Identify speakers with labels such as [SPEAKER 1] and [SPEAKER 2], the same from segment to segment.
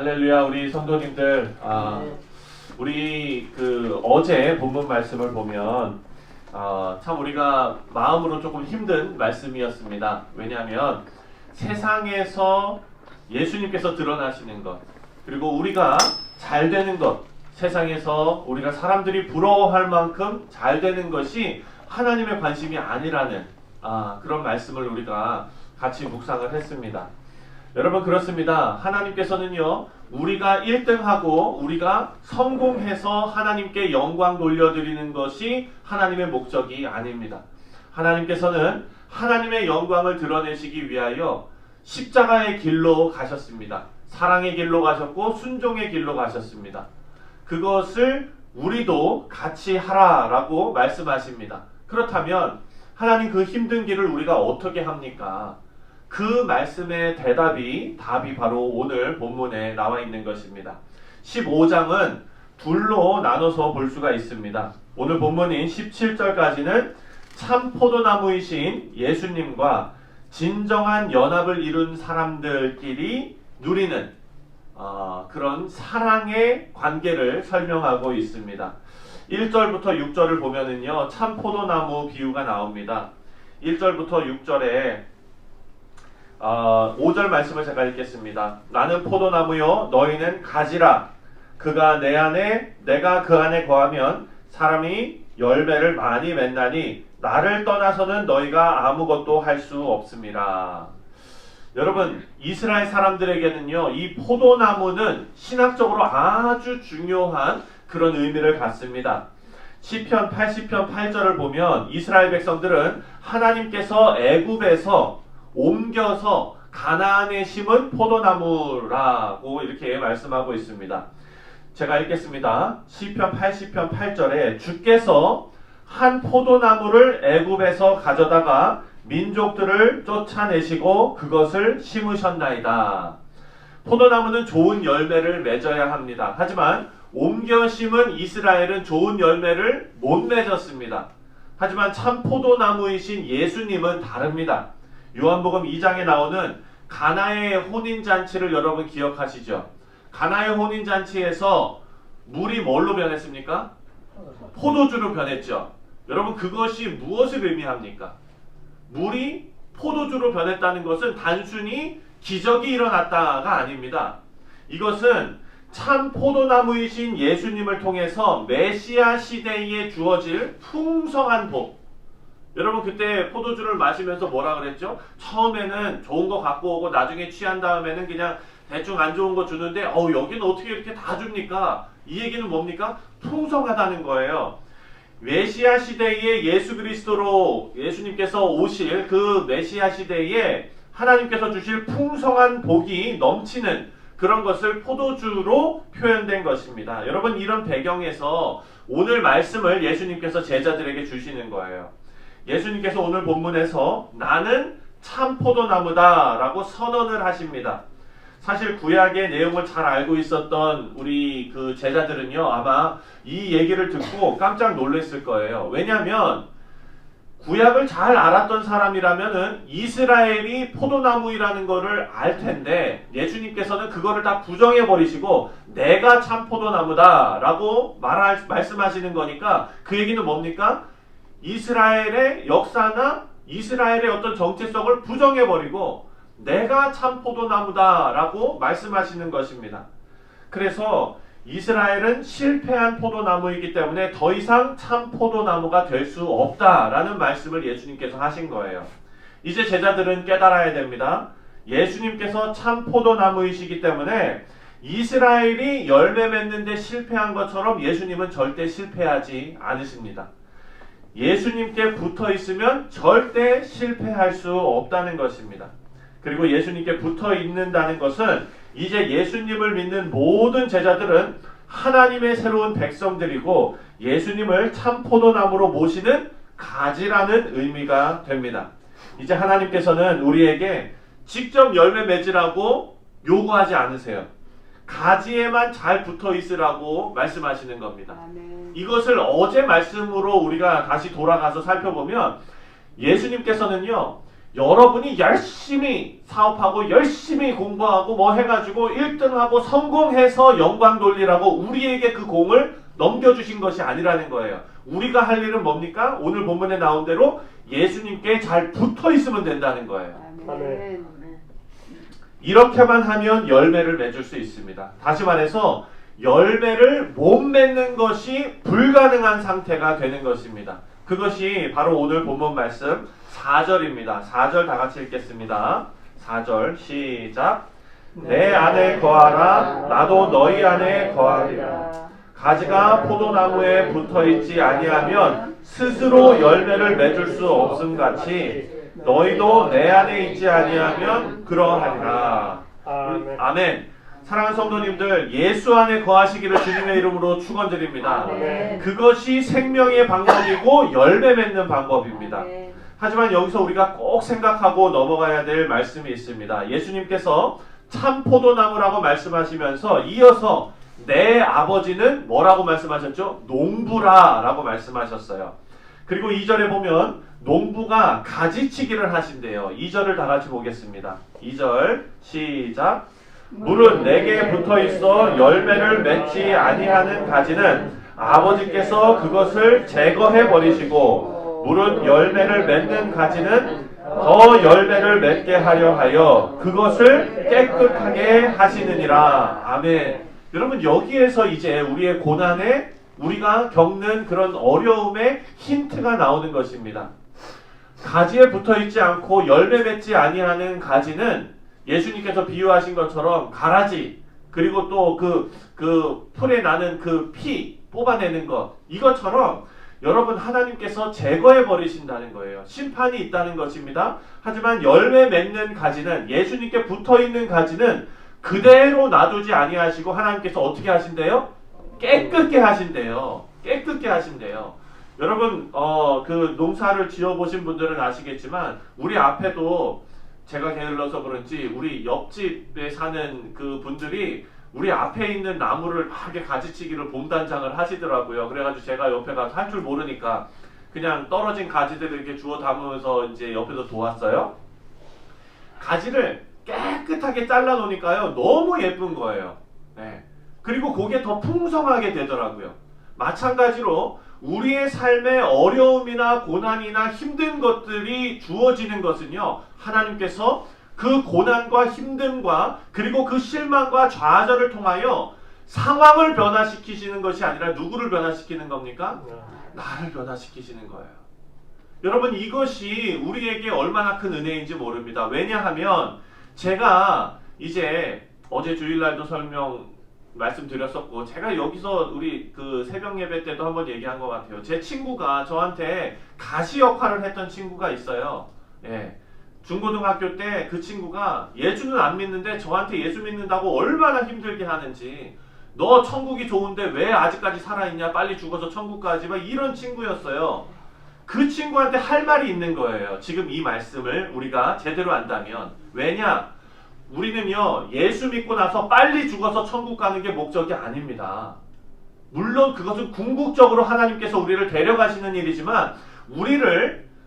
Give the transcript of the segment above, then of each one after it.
[SPEAKER 1] 할렐루야. 우리 성도님들, 우리 어제 본문 말씀을 보면 참 우리가 마음으로 조금 힘든 말씀이었습니다. 왜냐하면 세상에서 예수님께서 드러나시는 것, 그리고 우리가 잘 되는 것, 세상에서 우리가 사람들이 부러워할 만큼 잘 되는 것이 하나님의 관심이 아니라는 그런 말씀을 우리가 같이 묵상을 했습니다. 여러분, 그렇습니다. 하나님께서는요, 우리가 1등하고 우리가 성공해서 하나님께 영광 돌려드리는 것이 하나님의 목적이 아닙니다. 하나님께서는 하나님의 영광을 드러내시기 위하여 십자가의 길로 가셨습니다. 사랑의 길로 가셨고 순종의 길로 가셨습니다. 그것을 우리도 같이 하라라고 말씀하십니다. 그렇다면 하나님 그 힘든 길을 우리가 어떻게 합니까? 그 말씀의 답이 바로 오늘 본문에 나와 있는 것입니다. 15장은 둘로 나눠서 볼 수가 있습니다. 오늘 본문인 17절까지는 참 포도나무이신 예수님과 진정한 연합을 이룬 사람들끼리 누리는 그런 사랑의 관계를 설명하고 있습니다. 1절부터 6절을 보면은요, 참 포도나무 비유가 나옵니다. 1절부터 6절에 5절 말씀을 제가 읽겠습니다. 나는 포도나무요 너희는 가지라. 그가 내 안에 내가 그 안에 거하면 사람이 열매를 많이 맺나니 나를 떠나서는 너희가 아무것도 할 수 없습니다. 여러분, 이스라엘 사람들에게는요, 이 포도나무는 신학적으로 아주 중요한 그런 의미를 갖습니다. 시편 80편 8절을 보면 이스라엘 백성들은 하나님께서 애굽에서 옮겨서 가나안에 심은 포도나무라고 이렇게 말씀하고 있습니다. 제가 읽겠습니다. 시편 80편 8절에 주께서 한 포도나무를 애굽에서 가져다가 민족들을 쫓아내시고 그것을 심으셨나이다. 포도나무는 좋은 열매를 맺어야 합니다. 하지만 옮겨 심은 이스라엘은 좋은 열매를 못 맺었습니다. 하지만 참 포도나무이신 예수님은 다릅니다. 요한복음 2장에 나오는 가나의 혼인잔치를 여러분 기억하시죠? 가나의 혼인잔치에서 물이 뭘로 변했습니까? 포도주로 변했죠. 여러분, 그것이 무엇을 의미합니까? 물이 포도주로 변했다는 것은 단순히 기적이 일어났다가 아닙니다. 이것은 참 포도나무이신 예수님을 통해서 메시아 시대에 주어질 풍성한 복. 여러분, 그때 포도주를 마시면서 뭐라 그랬죠? 처음에는 좋은 거 갖고 오고 나중에 취한 다음에는 그냥 대충 안 좋은 거 주는데 여기는 어떻게 이렇게 다 줍니까? 이 얘기는 뭡니까? 풍성하다는 거예요. 메시아 시대에 예수 그리스도로 예수님께서 오실 그 메시아 시대에 하나님께서 주실 풍성한 복이 넘치는 그런 것을 포도주로 표현된 것입니다. 여러분, 이런 배경에서 오늘 말씀을 예수님께서 제자들에게 주시는 거예요. 예수님께서 오늘 본문에서 나는 참 포도나무다 라고 선언을 하십니다. 사실 구약의 내용을 잘 알고 있었던 우리 그 제자들은요, 아마 이 얘기를 듣고 깜짝 놀랐을 거예요. 왜냐하면 구약을 잘 알았던 사람이라면은 이스라엘이 포도나무이라는 거를 알 텐데 예수님께서는 그거를 다 부정해 버리시고 내가 참 포도나무다 라고 말씀하시는 거니까 그 얘기는 뭡니까? 이스라엘의 역사나 이스라엘의 어떤 정체성을 부정해버리고 내가 참 포도나무다 라고 말씀하시는 것입니다. 그래서 이스라엘은 실패한 포도나무이기 때문에 더 이상 참 포도나무가 될 수 없다라는 말씀을 예수님께서 하신 거예요. 이제 제자들은 깨달아야 됩니다. 예수님께서 참 포도나무이시기 때문에 이스라엘이 열매 맺는데 실패한 것처럼 예수님은 절대 실패하지 않으십니다. 예수님께 붙어 있으면 절대 실패할 수 없다는 것입니다. 그리고 예수님께 붙어 있는다는 것은 이제 예수님을 믿는 모든 제자들은 하나님의 새로운 백성들이고 예수님을 참 포도나무로 모시는 가지라는 의미가 됩니다. 이제 하나님께서는 우리에게 직접 열매 맺으라고 요구하지 않으세요. 가지에만 잘 붙어 있으라고 말씀하시는 겁니다. 아멘. 이것을 어제 말씀으로 우리가 다시 돌아가서 살펴보면 예수님께서는요, 여러분이 열심히 사업하고 열심히 공부하고 뭐 해가지고 1등하고 성공해서 영광 돌리라고 우리에게 그 공을 넘겨주신 것이 아니라는 거예요. 우리가 할 일은 뭡니까? 오늘 본문에 나온 대로 예수님께 잘 붙어 있으면 된다는 거예요.
[SPEAKER 2] 아멘.
[SPEAKER 1] 이렇게만 하면 열매를 맺을 수 있습니다. 다시 말해서 열매를 못 맺는 것이 불가능한 상태가 되는 것입니다. 그것이 바로 오늘 본문 말씀 4절입니다. 4절 다 같이 읽겠습니다. 4절 시작. 내 안에 거하라 나도 너희 안에 거하리라. 가지가 포도나무에 붙어있지 아니하면 스스로 열매를 맺을 수 없음같이 너희도 내 안에 있지 아니하면 그러하리라.
[SPEAKER 3] 아멘.
[SPEAKER 1] 아멘. 사랑하는 성도님들, 예수 안에 거하시기를 주님의 이름으로 축원드립니다.
[SPEAKER 2] 아멘.
[SPEAKER 1] 그것이 생명의 방법이고 열매 맺는 방법입니다.
[SPEAKER 2] 아멘.
[SPEAKER 1] 하지만 여기서 우리가 꼭 생각하고 넘어가야 될 말씀이 있습니다. 예수님께서 참 포도나무라고 말씀하시면서 이어서 내 아버지는 뭐라고 말씀하셨죠? 농부라라고 말씀하셨어요. 그리고 2절에 보면 농부가 가지치기를 하신대요. 2절을 다 같이 보겠습니다. 2절 시작. 물은 내게 붙어있어 열매를 맺지 아니하는 가지는 아버지께서 그것을 제거해 버리시고 물은 열매를 맺는 가지는 더 열매를 맺게 하려 하여 그것을 깨끗하게 하시느니라. 아멘. 여러분, 여기에서 이제 우리의 고난에 우리가 겪는 그런 어려움의 힌트가 나오는 것입니다. 가지에 붙어있지 않고 열매 맺지 아니하는 가지는 예수님께서 비유하신 것처럼 가라지, 그리고 또 그 풀에 나는 그 피 뽑아내는 것, 이것처럼 여러분 하나님께서 제거해 버리신다는 거예요. 심판이 있다는 것입니다. 하지만 열매 맺는 가지는, 예수님께 붙어있는 가지는 그대로 놔두지 아니하시고 하나님께서 어떻게 하신대요? 깨끗게 하신대요. 깨끗게 하신대요. 여러분 그 농사를 지어보신 분들은 아시겠지만 우리 앞에도 제가 게을러서 그런지 우리 옆집에 사는 그 분들이 우리 앞에 있는 나무를 막 이렇게 가지치기를 봄단장을 하시더라고요. 그래가지고 제가 옆에 가서 할 줄 모르니까 그냥 떨어진 가지들을 이렇게 주워 담으면서 이제 옆에서 도왔어요. 가지를 깨끗하게 잘라 놓으니까요, 너무 예쁜 거예요. 네. 그리고 그게 더 풍성하게 되더라고요. 마찬가지로 우리의 삶에 어려움이나 고난이나 힘든 것들이 주어지는 것은요, 하나님께서 그 고난과 힘듦과 그리고 그 실망과 좌절을 통하여 상황을 변화시키시는 것이 아니라 누구를 변화시키는 겁니까? 나를 변화시키시는 거예요. 여러분, 이것이 우리에게 얼마나 큰 은혜인지 모릅니다. 왜냐하면 제가 이제 어제 주일날도 말씀드렸었고, 제가 여기서 우리 그 새벽 예배 때도 한번 얘기한 것 같아요. 제 친구가 저한테 가시 역할을 했던 친구가 있어요. 예. 중고등학교 때 그 친구가 예수는 안 믿는데 저한테 예수 믿는다고 얼마나 힘들게 하는지, 너 천국이 좋은데 왜 아직까지 살아있냐, 빨리 죽어서 천국 가지, 막 이런 친구였어요. 그 친구한테 할 말이 있는 거예요. 지금 이 말씀을 우리가 제대로 안다면. 왜냐? 우리는요, 예수 믿고 나서 빨리 죽어서 천국 가는 게 목적이 아닙니다. 물론 그것은 궁극적으로 하나님께서 우리를 데려가시는 일이지만,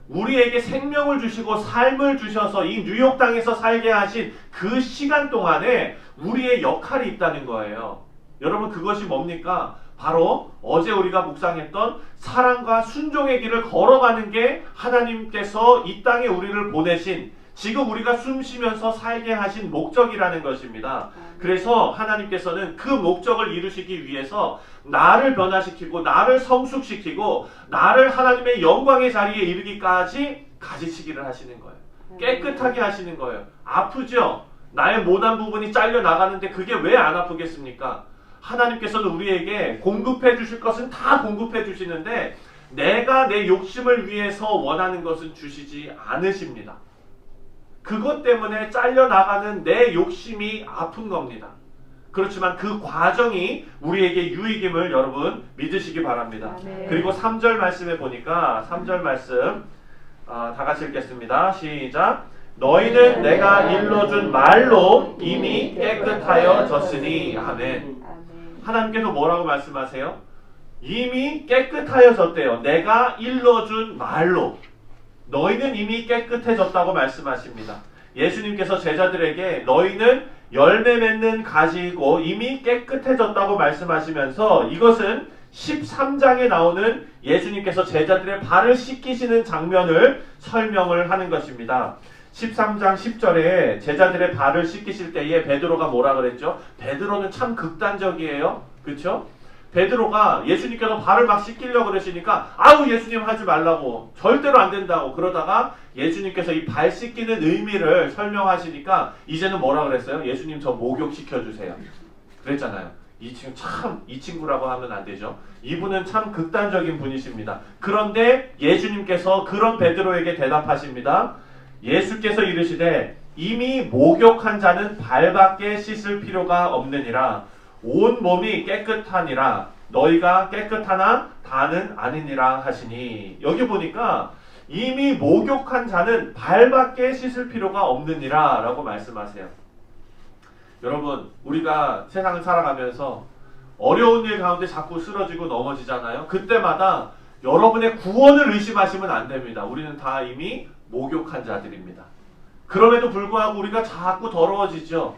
[SPEAKER 1] 우리에게 생명을 주시고 삶을 주셔서 이 뉴욕 땅에서 살게 하신 그 시간 동안에 우리의 역할이 있다는 거예요. 여러분, 그것이 뭡니까? 바로 어제 우리가 묵상했던 사랑과 순종의 길을 걸어가는 게 하나님께서 이 땅에 우리를 보내신, 지금 우리가 숨 쉬면서 살게 하신 목적이라는 것입니다. 그래서 하나님께서는 그 목적을 이루시기 위해서 나를 변화시키고 나를 성숙시키고 나를 하나님의 영광의 자리에 이르기까지 가지치기를 하시는 거예요. 깨끗하게 하시는 거예요. 아프죠? 나의 모난 부분이 잘려 나가는데 그게 왜 안 아프겠습니까? 하나님께서는 우리에게 공급해 주실 것은 다 공급해 주시는데 내가 내 욕심을 위해서 원하는 것은 주시지 않으십니다. 그것 때문에 잘려나가는 내 욕심이 아픈 겁니다. 그렇지만 그 과정이 우리에게 유익임을 여러분 믿으시기 바랍니다.
[SPEAKER 2] 네.
[SPEAKER 1] 그리고 3절 말씀에 보니까 3절 말씀 다 같이 읽겠습니다. 시작. 너희는 내가 일러준 말로 이미 깨끗하여졌으니. 아멘. 하나님께서 뭐라고 말씀하세요? 이미 깨끗하여졌대요. 내가 일러준 말로. 너희는 이미 깨끗해졌다고 말씀하십니다. 예수님께서 제자들에게 너희는 열매 맺는 가지이고 이미 깨끗해졌다고 말씀하시면서 이것은 13장에 나오는 예수님께서 제자들의 발을 씻기시는 장면을 설명을 하는 것입니다. 13장 10절에 제자들의 발을 씻기실 때에 베드로가 뭐라 그랬죠? 베드로는 참 극단적이에요. 그렇죠? 베드로가 예수님께서 발을 막 씻기려고 그러시니까 아우 예수님 하지 말라고 절대로 안 된다고 그러다가 예수님께서 이 발 씻기는 의미를 설명하시니까 이제는 뭐라 그랬어요? 예수님 저 목욕시켜 주세요. 그랬잖아요. 이 친구라고 하면 안 되죠. 이분은 참 극단적인 분이십니다. 그런데 예수님께서 그런 베드로에게 대답하십니다. 예수께서 이르시되 이미 목욕한 자는 발밖에 씻을 필요가 없느니라. 온 몸이 깨끗하니라. 너희가 깨끗하나 다는 아니니라 하시니. 여기 보니까 이미 목욕한 자는 발밖에 씻을 필요가 없느니라 라고 말씀하세요. 여러분, 우리가 세상을 살아가면서 어려운 일 가운데 자꾸 쓰러지고 넘어지잖아요. 그때마다 여러분의 구원을 의심하시면 안 됩니다. 우리는 다 이미 목욕한 자들입니다. 그럼에도 불구하고 우리가 자꾸 더러워지죠.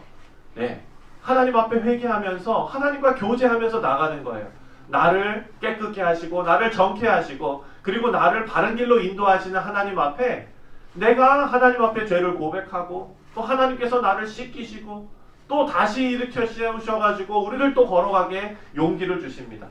[SPEAKER 1] 네, 하나님 앞에 회개하면서 하나님과 교제하면서 나가는 거예요. 나를 깨끗게 하시고 나를 정케 하시고 그리고 나를 바른 길로 인도하시는 하나님 앞에 내가 하나님 앞에 죄를 고백하고 또 하나님께서 나를 씻기시고 또 다시 일으켜 세우셔가지고 우리를 또 걸어가게 용기를 주십니다.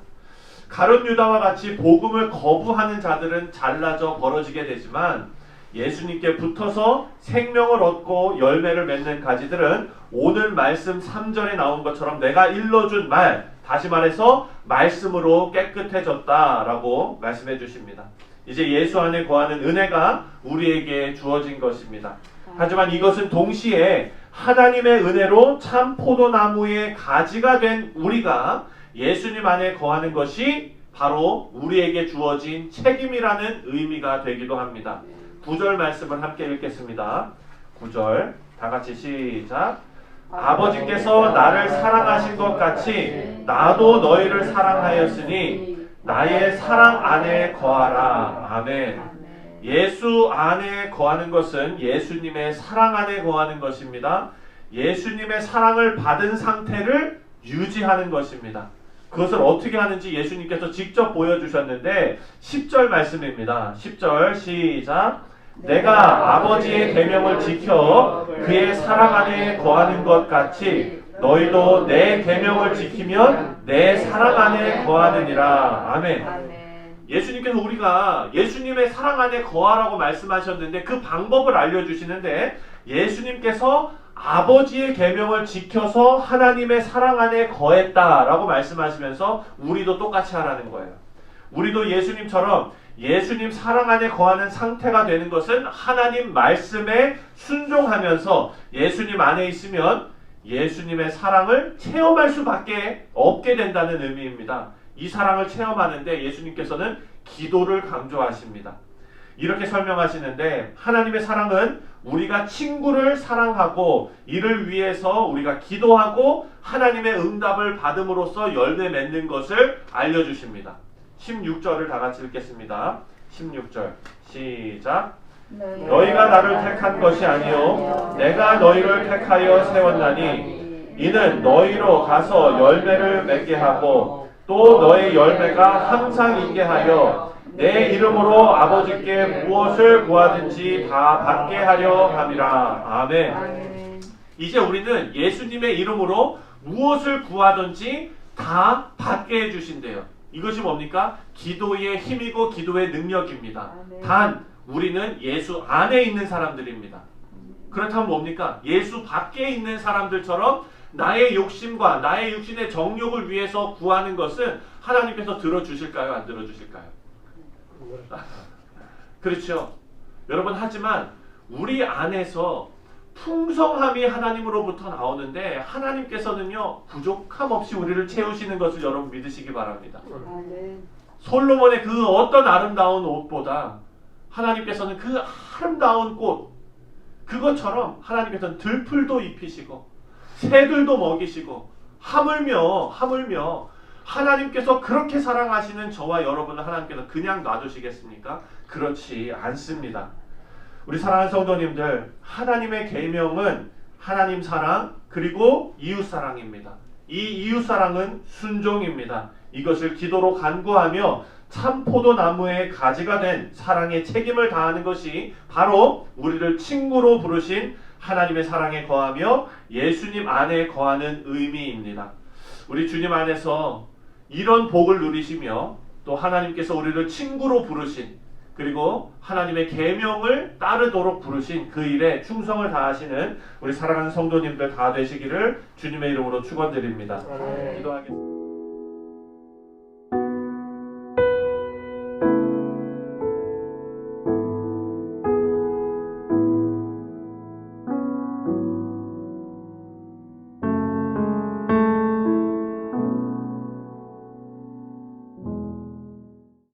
[SPEAKER 1] 가룟 유다와 같이 복음을 거부하는 자들은 잘라져 벌어지게 되지만 예수님께 붙어서 생명을 얻고 열매를 맺는 가지들은 오늘 말씀 3절에 나온 것처럼 내가 일러준 말, 다시 말해서 말씀으로 깨끗해졌다라고 말씀해 주십니다. 이제 예수 안에 거하는 은혜가 우리에게 주어진 것입니다. 하지만 이것은 동시에 하나님의 은혜로 참 포도나무의 가지가 된 우리가 예수님 안에 거하는 것이 바로 우리에게 주어진 책임이라는 의미가 되기도 합니다. 9절 말씀을 함께 읽겠습니다. 9절 다 같이 시작. 아버지께서 나를 사랑하신 것 같이 나도 너희를 사랑하였으니 나의 사랑 안에 거하라. 아멘. 예수 안에 거하는 것은 예수님의 사랑 안에 거하는 것입니다. 예수님의 사랑을 받은 상태를 유지하는 것입니다. 그것을 어떻게 하는지 예수님께서 직접 보여주셨는데 10절 말씀입니다. 10절 시작. 내가 아버지의 계명을 지켜 그의 사랑 안에 거하는 것 같이 너희도 내 계명을 지키면 내 사랑 안에 거하느니라. 아멘. 예수님께서 우리가 예수님의 사랑 안에 거하라고 말씀하셨는데 그 방법을 알려주시는데 예수님께서 아버지의 계명을 지켜서 하나님의 사랑 안에 거했다라고 말씀하시면서 우리도 똑같이 하라는 거예요. 우리도 예수님처럼 예수님 사랑 안에 거하는 상태가 되는 것은 하나님 말씀에 순종하면서 예수님 안에 있으면 예수님의 사랑을 체험할 수밖에 없게 된다는 의미입니다. 이 사랑을 체험하는데 예수님께서는 기도를 강조하십니다. 이렇게 설명하시는데 하나님의 사랑은 우리가 친구를 사랑하고 이를 위해서 우리가 기도하고 하나님의 응답을 받음으로써 열매 맺는 것을 알려주십니다. 16절을 다 같이 읽겠습니다. 16절 시작. 너희가 나를 택한 것이 아니요 내가 너희를 택하여 세웠나니 이는 너희로 가서 열매를 맺게 하고 또 너의 열매가 항상 있게 하여 내 이름으로 아버지께 무엇을 구하든지 다 받게 하려 함이라. 아멘. 이제 우리는 예수님의 이름으로 무엇을 구하든지 다 받게 해주신대요. 이것이 뭡니까? 기도의 힘이고 기도의 능력입니다. 단 우리는 예수 안에 있는 사람들입니다. 그렇다면 뭡니까? 예수 밖에 있는 사람들처럼 나의 욕심과 나의 육신의 정욕을 위해서 구하는 것은 하나님께서 들어주실까요? 안 들어주실까요? 그렇죠. 여러분, 하지만 우리 안에서 풍성함이 하나님으로부터 나오는데 하나님께서는요 부족함 없이 우리를 채우시는 것을 여러분 믿으시기 바랍니다. 솔로몬의 그 어떤 아름다운 옷보다 하나님께서는 그 아름다운 꽃 그것처럼 하나님께서는 들풀도 입히시고 새들도 먹이시고 하물며 하나님께서 그렇게 사랑하시는 저와 여러분을 하나님께서 그냥 놔두시겠습니까? 그렇지 않습니다. 우리 사랑하는 성도님들, 하나님의 계명은 하나님 사랑 그리고 이웃 사랑입니다. 이 이웃 사랑은 순종입니다. 이것을 기도로 간구하며 참 포도나무의 가지가 된 사랑의 책임을 다하는 것이 바로 우리를 친구로 부르신 하나님의 사랑에 거하며 예수님 안에 거하는 의미입니다. 우리 주님 안에서 이런 복을 누리시며 또 하나님께서 우리를 친구로 부르신, 그리고 하나님의 계명을 따르도록 부르신 그 일에 충성을 다하시는 우리 사랑하는 성도님들 다 되시기를 주님의 이름으로 축원드립니다. 기도하겠습니다.